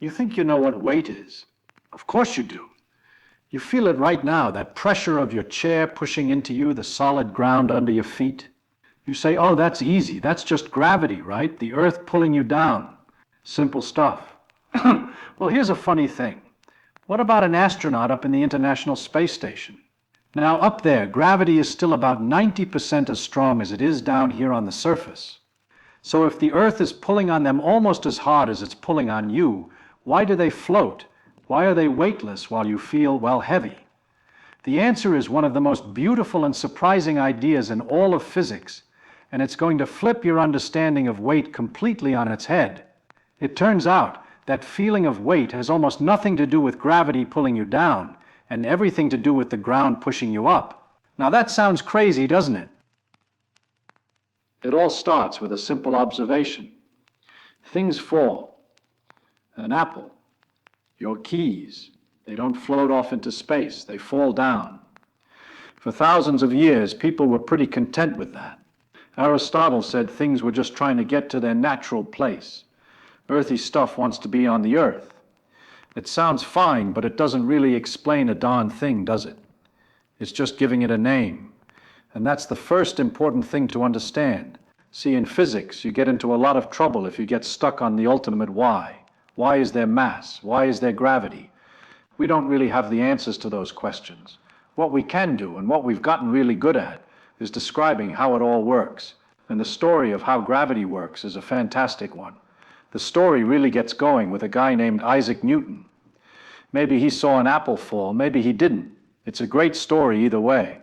You think you know what weight is. Of course you do. You feel it right now, that pressure of your chair pushing into you, the solid ground under your feet. You say, oh, that's easy. That's just gravity, right? The earth pulling you down. Simple stuff. Well, here's a funny thing. What about an astronaut up in the International Space Station? Now, up there, gravity is still about 90% as strong as it is down here on the surface. So if the earth is pulling on them almost as hard as it's pulling on you, why do they float? Why are they weightless while you feel, well, heavy? The answer is one of the most beautiful and surprising ideas in all of physics, and it's going to flip your understanding of weight completely on its head. It turns out that feeling of weight has almost nothing to do with gravity pulling you down, and everything to do with the ground pushing you up. Now that sounds crazy, doesn't it? It all starts with a simple observation. Things fall. An apple. Your keys, they don't float off into space, they fall down. For thousands of years, people were pretty content with that. Aristotle said things were just trying to get to their natural place. Earthy stuff wants to be on the earth. It sounds fine, but it doesn't really explain a darn thing, does it? It's just giving it a name. And that's the first important thing to understand. See, in physics, you get into a lot of trouble if you get stuck on the ultimate why. Why is there mass? Why is there gravity? We don't really have the answers to those questions. What we can do, and what we've gotten really good at, is describing how it all works. And the story of how gravity works is a fantastic one. The story really gets going with a guy named Isaac Newton. Maybe he saw an apple fall, maybe he didn't. It's a great story either way.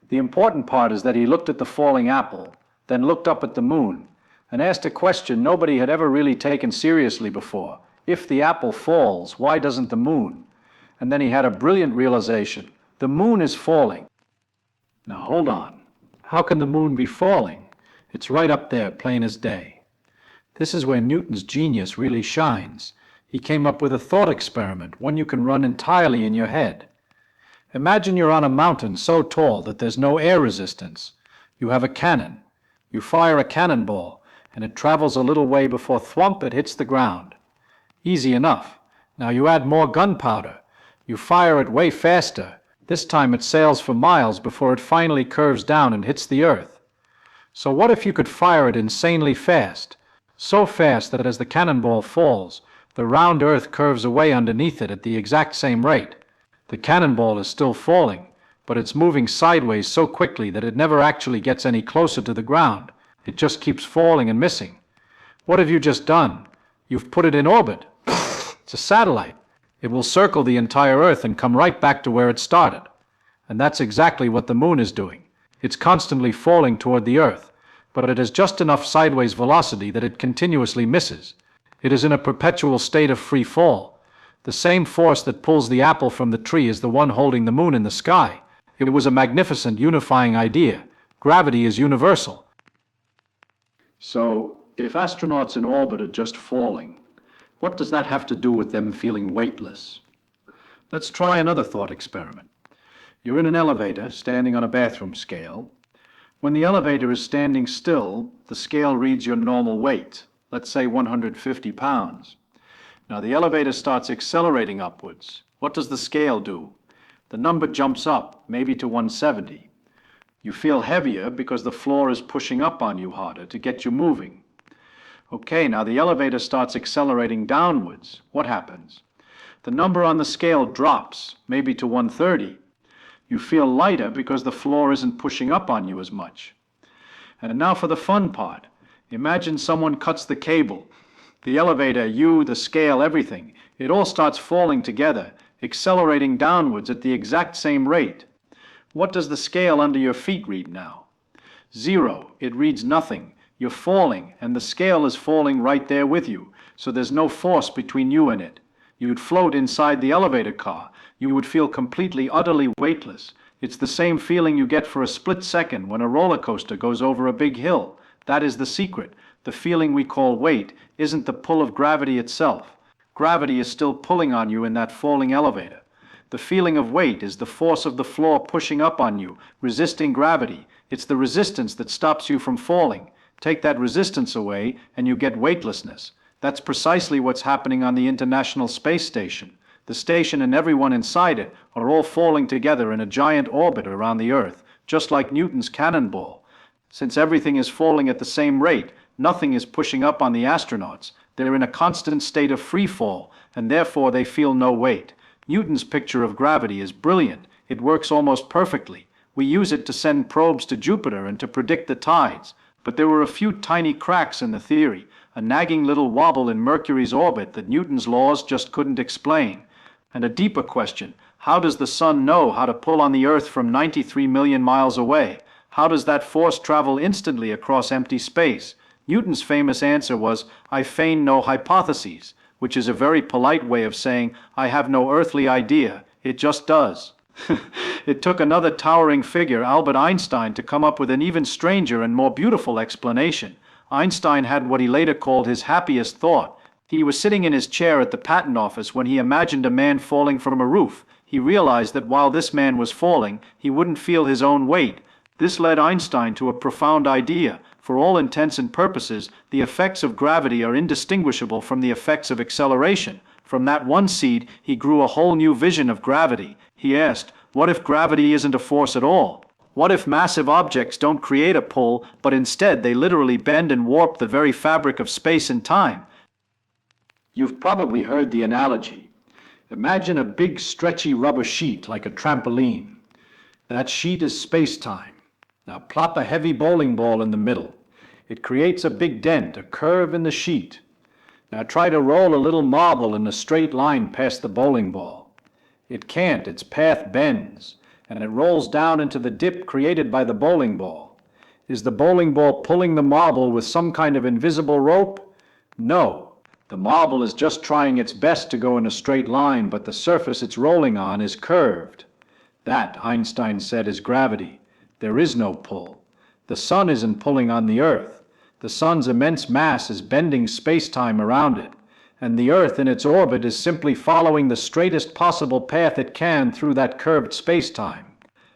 The important part is that he looked at the falling apple, then looked up at the moon, and asked a question nobody had ever really taken seriously before. If the apple falls, why doesn't the moon? And then he had a brilliant realization. The moon is falling. Now hold on. How can the moon be falling? It's right up there, plain as day. This is where Newton's genius really shines. He came up with a thought experiment, one you can run entirely in your head. Imagine you're on a mountain so tall that there's no air resistance. You have a cannon. You fire a cannonball, and it travels a little way before thwump it hits the ground. Easy enough. Now you add more gunpowder. You fire it way faster. This time it sails for miles before it finally curves down and hits the earth. So what if you could fire it insanely fast? So fast that as the cannonball falls, the round earth curves away underneath it at the exact same rate. The cannonball is still falling, but it's moving sideways so quickly that it never actually gets any closer to the ground. It just keeps falling and missing. What have you just done? You've put it in orbit. It's a satellite. It will circle the entire Earth and come right back to where it started. And that's exactly what the moon is doing. It's constantly falling toward the Earth, but it has just enough sideways velocity that it continuously misses. It is in a perpetual state of free fall. The same force that pulls the apple from the tree is the one holding the moon in the sky. It was a magnificent unifying idea. Gravity is universal. So, if astronauts in orbit are just falling, what does that have to do with them feeling weightless? Let's try another thought experiment. You're in an elevator, standing on a bathroom scale. When the elevator is standing still, the scale reads your normal weight, let's say 150 pounds. Now the elevator starts accelerating upwards. What does the scale do? The number jumps up, maybe to 170. You feel heavier because the floor is pushing up on you harder to get you moving. Okay, now the elevator starts accelerating downwards. What happens? The number on the scale drops, maybe to 130. You feel lighter because the floor isn't pushing up on you as much. And now for the fun part. Imagine someone cuts the cable. The elevator, you, the scale, everything. It all starts falling together, accelerating downwards at the exact same rate. What does the scale under your feet read now? 0. It reads nothing. You're falling, and the scale is falling right there with you, so there's no force between you and it. You'd float inside the elevator car. You would feel completely, utterly weightless. It's the same feeling you get for a split second when a roller coaster goes over a big hill. That is the secret. The feeling we call weight isn't the pull of gravity itself. Gravity is still pulling on you in that falling elevator. The feeling of weight is the force of the floor pushing up on you, resisting gravity. It's the resistance that stops you from falling. Take that resistance away and you get weightlessness. That's precisely what's happening on the International Space Station. The station and everyone inside it are all falling together in a giant orbit around the Earth, just like Newton's cannonball. Since everything is falling at the same rate, nothing is pushing up on the astronauts. They're in a constant state of free fall, and therefore they feel no weight. Newton's picture of gravity is brilliant. It works almost perfectly. We use it to send probes to Jupiter and to predict the tides. But there were a few tiny cracks in the theory, a nagging little wobble in Mercury's orbit that Newton's laws just couldn't explain. And a deeper question, how does the sun know how to pull on the Earth from 93 million miles away? How does that force travel instantly across empty space? Newton's famous answer was, "I feign no hypotheses," which is a very polite way of saying, "I have no earthly idea, it just does." It took another towering figure, Albert Einstein, to come up with an even stranger and more beautiful explanation. Einstein had what he later called his happiest thought. He was sitting in his chair at the patent office when he imagined a man falling from a roof. He realized that while this man was falling, he wouldn't feel his own weight. This led Einstein to a profound idea. For all intents and purposes, the effects of gravity are indistinguishable from the effects of acceleration. From that one seed, he grew a whole new vision of gravity. He asked, what if gravity isn't a force at all? What if massive objects don't create a pull, but instead they literally bend and warp the very fabric of space and time? You've probably heard the analogy. Imagine a big stretchy rubber sheet like a trampoline. That sheet is space-time. Now plop a heavy bowling ball in the middle. It creates a big dent, a curve in the sheet. Now try to roll a little marble in a straight line past the bowling ball. It can't, its path bends, and it rolls down into the dip created by the bowling ball. Is the bowling ball pulling the marble with some kind of invisible rope? No. The marble is just trying its best to go in a straight line, but the surface it's rolling on is curved. That, Einstein said, is gravity. There is no pull. The sun isn't pulling on the Earth. The sun's immense mass is bending space-time around it, and the Earth in its orbit is simply following the straightest possible path it can through that curved space-time.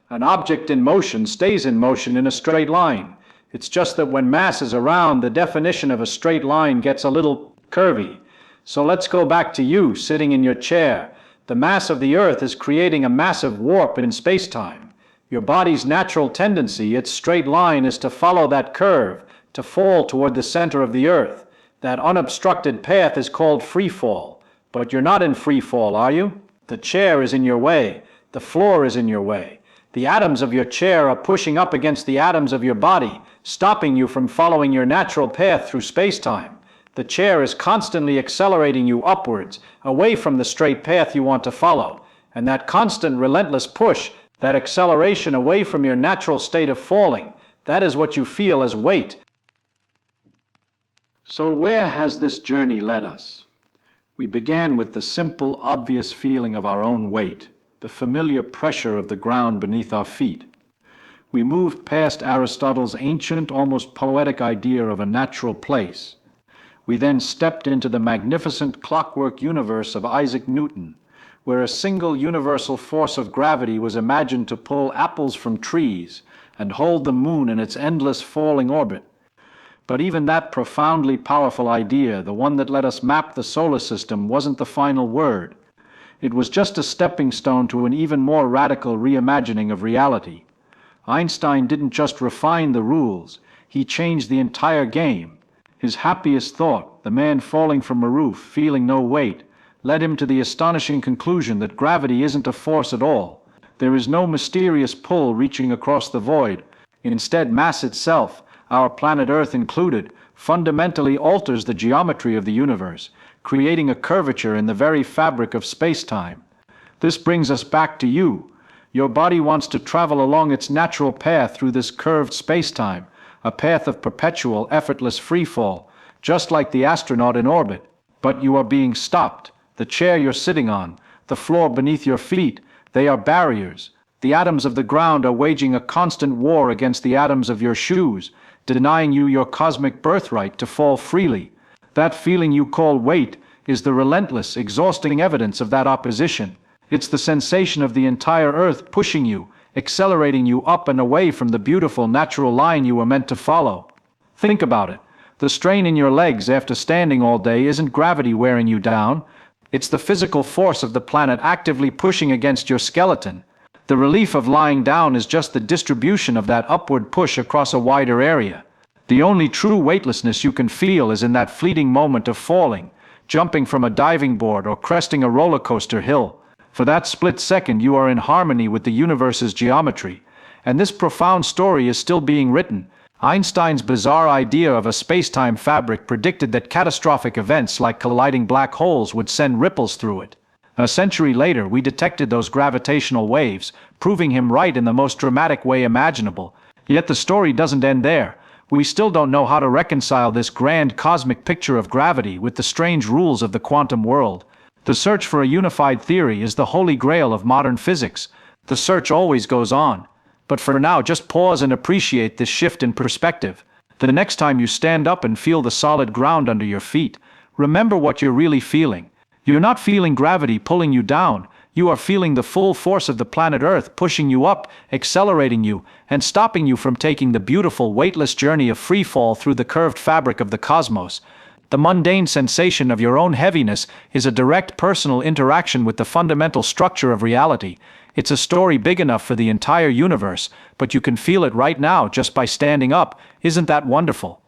An object in motion stays in motion in a straight line. It's just that when mass is around, the definition of a straight line gets a little curvy. So let's go back to you sitting in your chair. The mass of the Earth is creating a massive warp in space-time. Your body's natural tendency, its straight line, is to follow that curve, to fall toward the center of the Earth. That unobstructed path is called free fall. But you're not in free fall, are you? The chair is in your way. The floor is in your way. The atoms of your chair are pushing up against the atoms of your body, stopping you from following your natural path through space-time. The chair is constantly accelerating you upwards, away from the straight path you want to follow. And that constant, relentless push, that acceleration away from your natural state of falling, that is what you feel as weight. So where has this journey led us? We began with the simple, obvious feeling of our own weight, the familiar pressure of the ground beneath our feet. We moved past Aristotle's ancient, almost poetic idea of a natural place. We then stepped into the magnificent clockwork universe of Isaac Newton, where a single universal force of gravity was imagined to pull apples from trees and hold the moon in its endless falling orbit. But even that profoundly powerful idea, the one that let us map the solar system, wasn't the final word. It was just a stepping stone to an even more radical reimagining of reality. Einstein didn't just refine the rules, he changed the entire game. His happiest thought, the man falling from a roof, feeling no weight, led him to the astonishing conclusion that gravity isn't a force at all. There is no mysterious pull reaching across the void. Instead, mass itself, our planet Earth included, fundamentally alters the geometry of the universe, creating a curvature in the very fabric of space-time. This brings us back to you. Your body wants to travel along its natural path through this curved space-time, a path of perpetual, effortless freefall, just like the astronaut in orbit. But you are being stopped. The chair you're sitting on, the floor beneath your feet, they are barriers. The atoms of the ground are waging a constant war against the atoms of your shoes, denying you your cosmic birthright to fall freely. That feeling you call weight is the relentless, exhausting evidence of that opposition. It's the sensation of the entire Earth pushing you, accelerating you up and away from the beautiful natural line you were meant to follow. Think about it. The strain in your legs after standing all day isn't gravity wearing you down. It's the physical force of the planet actively pushing against your skeleton. The relief of lying down is just the distribution of that upward push across a wider area. The only true weightlessness you can feel is in that fleeting moment of falling, jumping from a diving board or cresting a roller coaster hill. For that split second you are in harmony with the universe's geometry. And this profound story is still being written. Einstein's bizarre idea of a spacetime fabric predicted that catastrophic events like colliding black holes would send ripples through it. A century later, we detected those gravitational waves, proving him right in the most dramatic way imaginable. Yet the story doesn't end there. We still don't know how to reconcile this grand cosmic picture of gravity with the strange rules of the quantum world. The search for a unified theory is the holy grail of modern physics. The search always goes on. But for now, just pause and appreciate this shift in perspective. The next time you stand up and feel the solid ground under your feet, remember what you're really feeling. You're not feeling gravity pulling you down. You are feeling the full force of the planet Earth pushing you up, accelerating you, and stopping you from taking the beautiful, weightless journey of free fall through the curved fabric of the cosmos. The mundane sensation of your own heaviness is a direct personal interaction with the fundamental structure of reality. It's a story big enough for the entire universe, but you can feel it right now just by standing up. Isn't that wonderful?